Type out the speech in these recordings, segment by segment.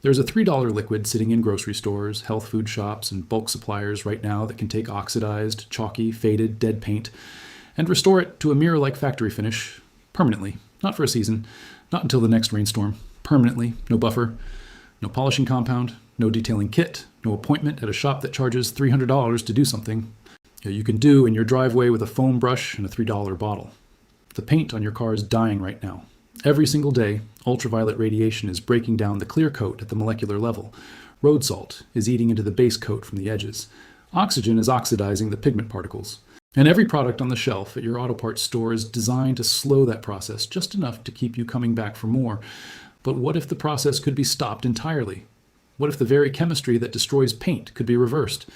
There's a $3 liquid sitting in grocery stores, health food shops, and bulk suppliers right now that can take oxidized, chalky, faded, dead paint and restore it to a mirror-like factory finish permanently. Not for a season, not until the next rainstorm. Permanently, no buffer, no polishing compound, no detailing kit, no appointment at a shop that charges $300 to do something you can do in your driveway with a foam brush and a $3 bottle. The paint on your car is dying right now. Every single day, ultraviolet radiation is breaking down the clear coat at the molecular level. Road salt is eating into the base coat from the edges. Oxygen is oxidizing the pigment particles. And every product on the shelf at your auto parts store is designed to slow that process just enough to keep you coming back for more. But what if the process could be stopped entirely? What if the very chemistry that destroys paint could be reversed?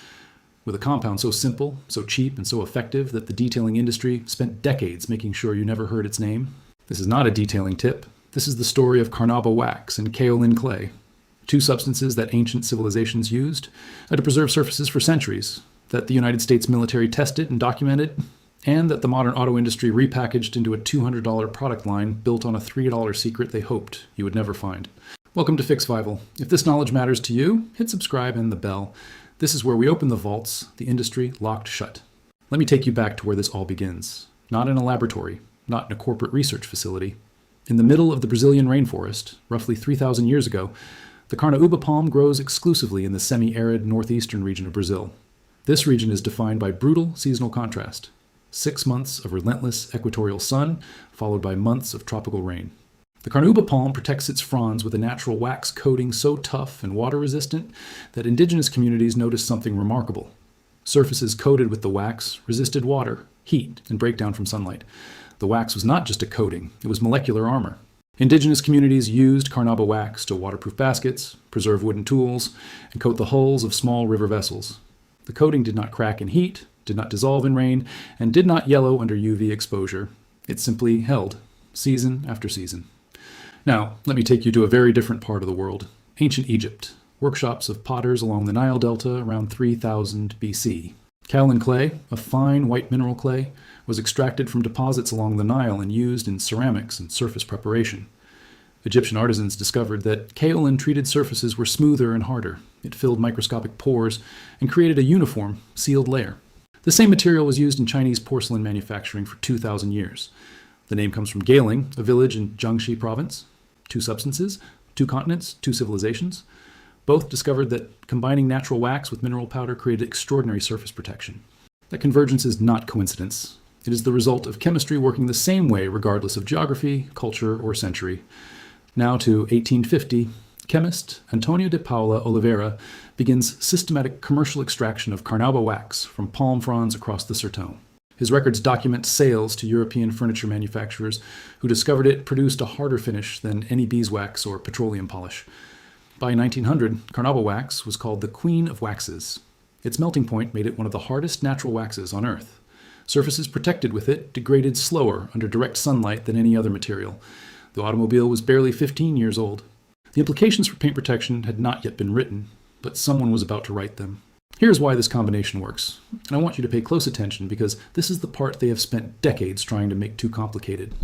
With a compound so simple, so cheap, and so effective that the detailing industry spent decades making sure you never heard its name? This is not a detailing tip. This is the story of carnauba wax and kaolin clay, two substances that ancient civilizations used to preserve surfaces for centuries, that the United States military tested and documented, and that the modern auto industry repackaged into a $200 product line built on a $3 secret they hoped you would never find. Welcome to Fixvival. If this knowledge matters to you, hit subscribe and the bell. This is where we open the vaults, the industry locked shut. Let me take you back to where this all begins. Not in a laboratory, not in a corporate research facility. In the middle of the Brazilian rainforest, roughly 3,000 years ago, the carnauba palm grows exclusively in the semi-arid northeastern region of Brazil. This region is defined by brutal seasonal contrast. 6 months of relentless equatorial sun, followed by months of tropical rain. The carnauba palm protects its fronds with a natural wax coating so tough and water-resistant that indigenous communities noticed something remarkable. Surfaces coated with the wax resisted water, heat, and breakdown from sunlight. The wax was not just a coating, it was molecular armor. Indigenous communities used carnauba wax to waterproof baskets, preserve wooden tools, and coat the hulls of small river vessels. The coating did not crack in heat, did not dissolve in rain, and did not yellow under UV exposure. It simply held, season after season. Now, let me take you to a very different part of the world, ancient Egypt, workshops of potters along the Nile Delta around 3000 BC. Kaolin clay, a fine white mineral clay, was extracted from deposits along the Nile and used in ceramics and surface preparation. Egyptian artisans discovered that kaolin-treated surfaces were smoother and harder. It filled microscopic pores and created a uniform, sealed layer. The same material was used in Chinese porcelain manufacturing for 2,000 years. The name comes from Galing, a village in Jiangxi province. Two substances, two continents, two civilizations. Both discovered that combining natural wax with mineral powder created extraordinary surface protection. That convergence is not coincidence. It is the result of chemistry working the same way regardless of geography, culture, or century. Now to 1850, chemist Antonio de Paula Oliveira begins systematic commercial extraction of carnauba wax from palm fronds across the Sertão. His records document sales to European furniture manufacturers who discovered it produced a harder finish than any beeswax or petroleum polish. By 1900, carnauba wax was called the Queen of Waxes. Its melting point made it one of the hardest natural waxes on Earth. Surfaces protected with it degraded slower under direct sunlight than any other material. The automobile was barely 15 years old. The implications for paint protection had not yet been written, but someone was about to write them. Here's why this combination works, and I want you to pay close attention because this is the part they have spent decades trying to make too complicated.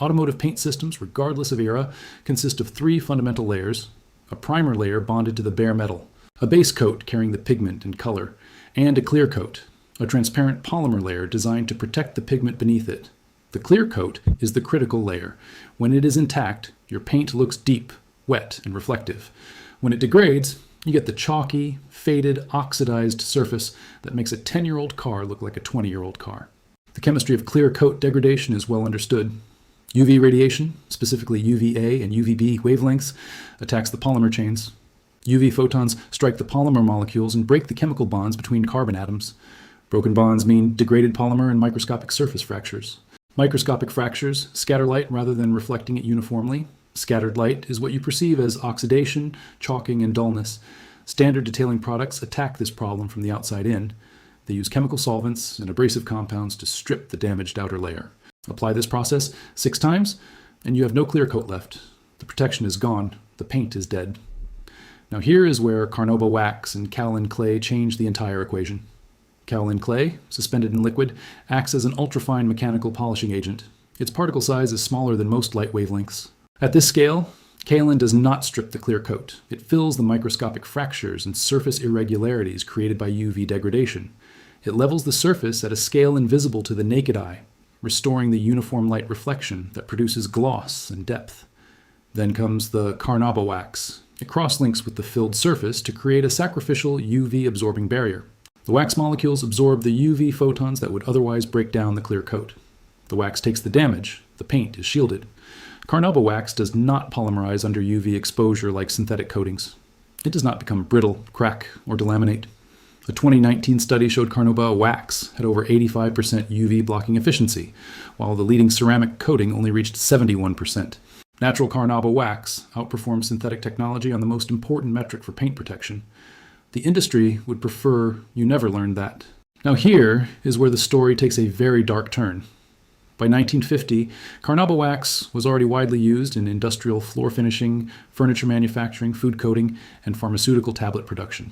Automotive paint systems, regardless of era, consist of 3 fundamental layers: a primer layer bonded to the bare metal, a base coat carrying the pigment and color, and a clear coat, a transparent polymer layer designed to protect the pigment beneath it. The clear coat is the critical layer. When it is intact, your paint looks deep, wet, and reflective. When it degrades, you get the chalky, faded, oxidized surface that makes a 10-year-old car look like a 20-year-old car. The chemistry of clear coat degradation is well understood. UV radiation, specifically UVA and UVB wavelengths, attacks the polymer chains. UV photons strike the polymer molecules and break the chemical bonds between carbon atoms. Broken bonds mean degraded polymer and microscopic surface fractures. Microscopic fractures scatter light rather than reflecting it uniformly. Scattered light is what you perceive as oxidation, chalking, and dullness. Standard detailing products attack this problem from the outside in. They use chemical solvents and abrasive compounds to strip the damaged outer layer. Apply this process 6 times, and you have no clear coat left. The protection is gone. The paint is dead. Now here is where carnauba wax and kaolin clay change the entire equation. Kaolin clay, suspended in liquid, acts as an ultrafine mechanical polishing agent. Its particle size is smaller than most light wavelengths. At this scale, Kaolin does not strip the clear coat. It fills the microscopic fractures and surface irregularities created by UV degradation. It levels the surface at a scale invisible to the naked eye, restoring the uniform light reflection that produces gloss and depth. Then comes the carnauba wax. It cross-links with the filled surface to create a sacrificial UV-absorbing barrier. The wax molecules absorb the UV photons that would otherwise break down the clear coat. The wax takes the damage. The paint is shielded. Carnauba wax does not polymerize under UV exposure like synthetic coatings. It does not become brittle, crack, or delaminate. A 2019 study showed carnauba wax had over 85% UV blocking efficiency, while the leading ceramic coating only reached 71%. Natural carnauba wax outperforms synthetic technology on the most important metric for paint protection. The industry would prefer you never learned that. Now here is where the story takes a very dark turn. By 1950, carnauba wax was already widely used in industrial floor finishing, furniture manufacturing, food coating, and pharmaceutical tablet production.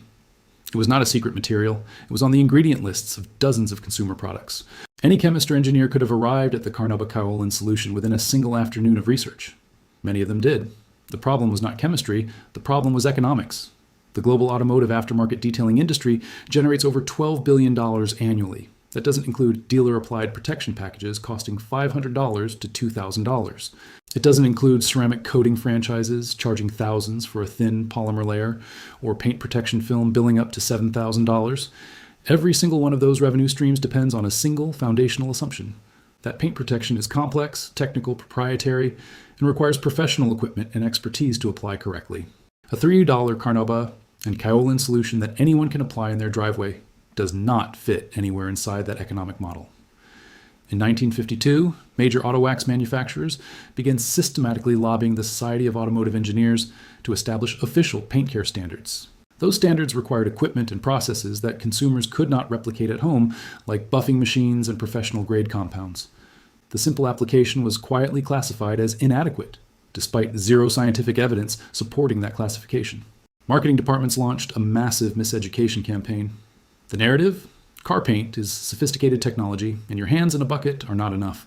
It was not a secret material. It was on the ingredient lists of dozens of consumer products. Any chemist or engineer could have arrived at the carnauba kaolin solution within a single afternoon of research. Many of them did. The problem was not chemistry. The problem was economics. The global automotive aftermarket detailing industry generates over $12 billion annually. That doesn't include dealer-applied protection packages costing $500 to $2,000. It doesn't include ceramic coating franchises charging thousands for a thin polymer layer, or paint protection film billing up to $7,000. Every single one of those revenue streams depends on a single foundational assumption: that paint protection is complex, technical, proprietary, and requires professional equipment and expertise to apply correctly. A $3 carnauba and kaolin solution that anyone can apply in their driveway does not fit anywhere inside that economic model. In 1952, major auto wax manufacturers began systematically lobbying the Society of Automotive Engineers to establish official paint care standards. Those standards required equipment and processes that consumers could not replicate at home, like buffing machines and professional-grade compounds. The simple application was quietly classified as inadequate, despite zero scientific evidence supporting that classification. Marketing departments launched a massive miseducation campaign. The narrative? Car paint is sophisticated technology, and your hands in a bucket are not enough.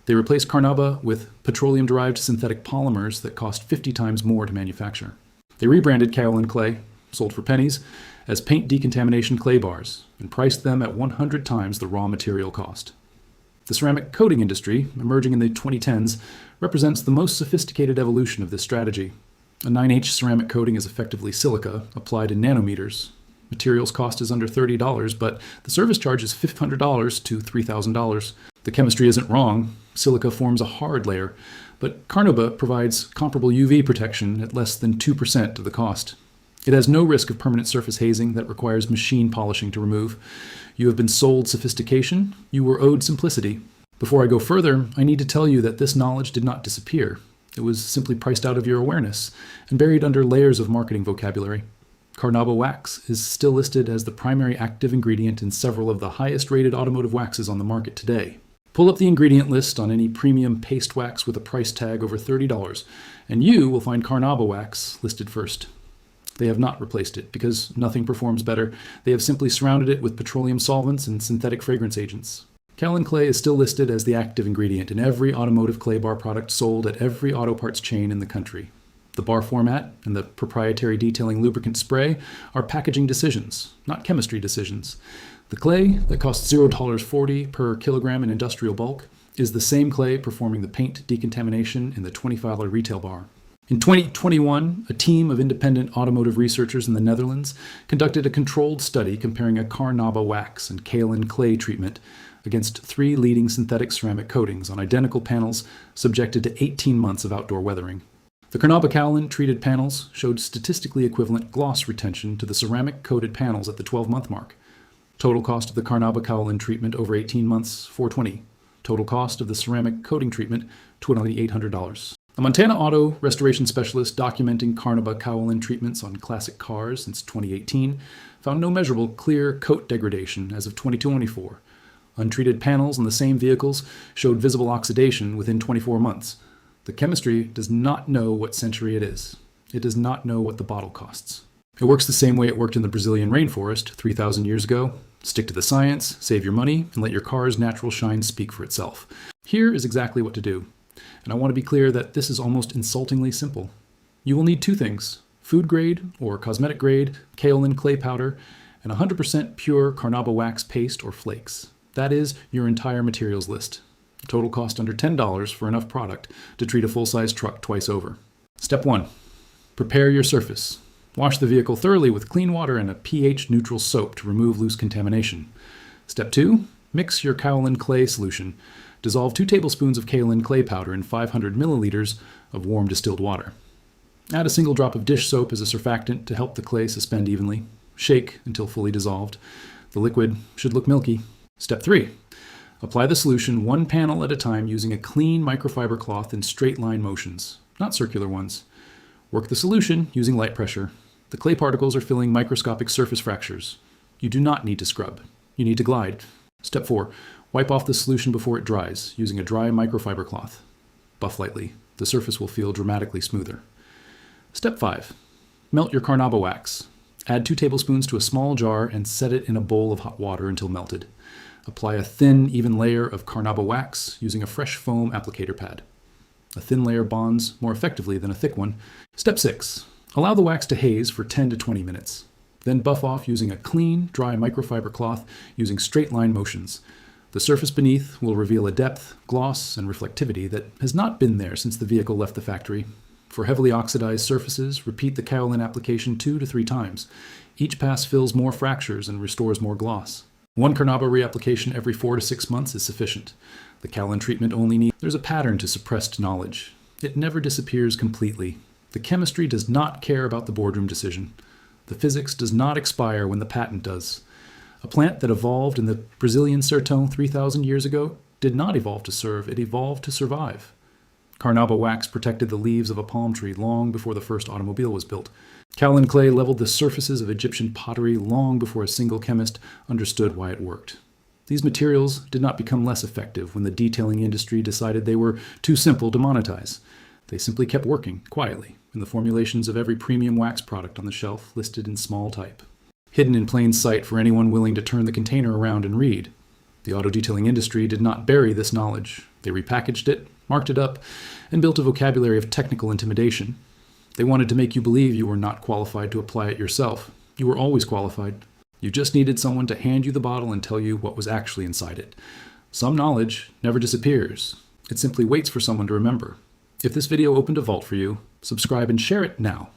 They replaced carnauba with petroleum-derived synthetic polymers that cost 50 times more to manufacture. They rebranded kaolin clay, sold for pennies, as paint decontamination clay bars, and priced them at 100 times the raw material cost. The ceramic coating industry, emerging in the 2010s, represents the most sophisticated evolution of this strategy. A 9H ceramic coating is effectively silica, applied in nanometers. Materials cost is under $30, but the service charge is $500 to $3,000. The chemistry isn't wrong. Silica forms a hard layer, but carnauba provides comparable UV protection at less than 2% of the cost. It has no risk of permanent surface hazing that requires machine polishing to remove. You have been sold sophistication. You were owed simplicity. Before I go further, I need to tell you that this knowledge did not disappear. It was simply priced out of your awareness and buried under layers of marketing vocabulary. Carnauba wax is still listed as the primary active ingredient in several of the highest-rated automotive waxes on the market today. Pull up the ingredient list on any premium paste wax with a price tag over $30, and you will find carnauba wax listed first. They have not replaced it because nothing performs better. They have simply surrounded it with petroleum solvents and synthetic fragrance agents. Kaolin clay is still listed as the active ingredient in every automotive clay bar product sold at every auto parts chain in the country. The bar format and the proprietary detailing lubricant spray are packaging decisions, not chemistry decisions. The clay that costs $0.40 per kilogram in industrial bulk is the same clay performing the paint decontamination in the $25 retail bar. In 2021, a team of independent automotive researchers in the Netherlands conducted a controlled study comparing a carnauba wax and kaolin clay treatment against 3 leading synthetic ceramic coatings on identical panels subjected to 18 months of outdoor weathering. The carnauba kaolin treated panels showed statistically equivalent gloss retention to the ceramic coated panels at the 12-month mark. Total cost of the carnauba kaolin treatment over 18 months, $420. Total cost of the ceramic coating treatment, $2,800. A Montana auto restoration specialist documenting carnauba kaolin treatments on classic cars since 2018 found no measurable clear coat degradation as of 2024. Untreated panels in the same vehicles showed visible oxidation within 24 months. The chemistry does not know what century it is. It does not know what the bottle costs. It works the same way it worked in the Brazilian rainforest 3,000 years ago. Stick to the science, save your money, and let your car's natural shine speak for itself. Here is exactly what to do. And I want to be clear that this is almost insultingly simple. You will need two things: food grade or cosmetic grade kaolin clay powder and 100% pure carnauba wax paste or flakes. That is your entire materials list. Total cost under $10 for enough product to treat a full-size truck twice over. Step 1. Prepare your surface. Wash the vehicle thoroughly with clean water and a pH-neutral soap to remove loose contamination. Step 2. Mix your kaolin clay solution. Dissolve 2 tablespoons of kaolin clay powder in 500 milliliters of warm distilled water. Add a single drop of dish soap as a surfactant to help the clay suspend evenly. Shake until fully dissolved. The liquid should look milky. Step 3. Apply the solution 1 panel at a time using a clean microfiber cloth in straight line motions, not circular ones. Work the solution using light pressure. The clay particles are filling microscopic surface fractures. You do not need to scrub. You need to glide. Step 4. Wipe off the solution before it dries using a dry microfiber cloth. Buff lightly. The surface will feel dramatically smoother. Step 5. Melt your carnauba wax. Add 2 tablespoons to a small jar and set it in a bowl of hot water until melted. Apply a thin, even layer of carnauba wax using a fresh foam applicator pad. A thin layer bonds more effectively than a thick one. Step 6. Allow the wax to haze for 10 to 20 minutes. Then buff off using a clean, dry microfiber cloth using straight line motions. The surface beneath will reveal a depth, gloss, and reflectivity that has not been there since the vehicle left the factory. For heavily oxidized surfaces, repeat the kaolin application 2 to 3 times. Each pass fills more fractures and restores more gloss. 1 carnauba reapplication every 4 to 6 months is sufficient. The kaolin treatment only needs. There's a pattern to suppressed knowledge. It never disappears completely. The chemistry does not care about the boardroom decision. The physics does not expire when the patent does. A plant that evolved in the Brazilian sertão 3,000 years ago did not evolve to serve, it evolved to survive. Carnauba wax protected the leaves of a palm tree long before the first automobile was built. Kaolin clay leveled the surfaces of Egyptian pottery long before a single chemist understood why it worked. These materials did not become less effective when the detailing industry decided they were too simple to monetize. They simply kept working, quietly, in the formulations of every premium wax product on the shelf listed in small type. Hidden in plain sight for anyone willing to turn the container around and read. The auto detailing industry did not bury this knowledge. They repackaged it, marked it up, and built a vocabulary of technical intimidation. They wanted to make you believe you were not qualified to apply it yourself. You were always qualified. You just needed someone to hand you the bottle and tell you what was actually inside it. Some knowledge never disappears. It simply waits for someone to remember. If this video opened a vault for you, subscribe and share it now.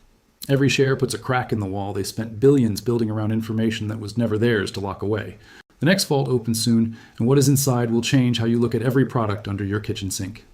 Every share puts a crack in the wall they spent billions building around information that was never theirs to lock away. The next vault opens soon, and what is inside will change how you look at every product under your kitchen sink.